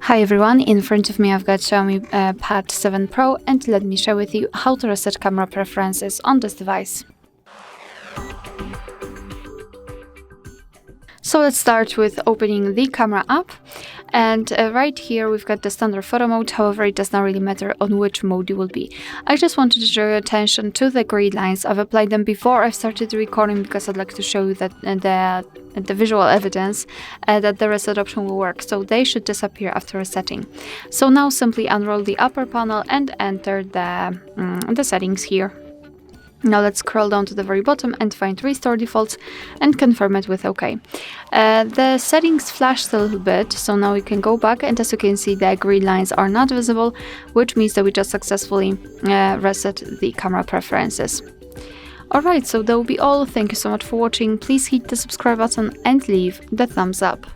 Hi everyone, in front of me I've got Xiaomi Pad 7 Pro, and let me share with you how to reset camera preferences on this device. So let's start with opening the camera app, and right here we've got the standard photo mode. However, it does not really matter on which mode you will be. I just wanted to draw your attention to the grid lines. I've applied them before I've started the recording because I'd like to show you that the visual evidence that the reset option will work, so they should disappear after resetting. So now simply unroll the upper panel and enter the settings here. Now let's scroll down to the very bottom and find Restore Defaults and confirm it with OK. The settings flashed a little bit, so now we can go back, and as you can see, the green lines are not visible, which means that we just successfully reset the camera preferences. Alright, so that will be all. Thank you so much for watching. Please hit the subscribe button and leave the thumbs up.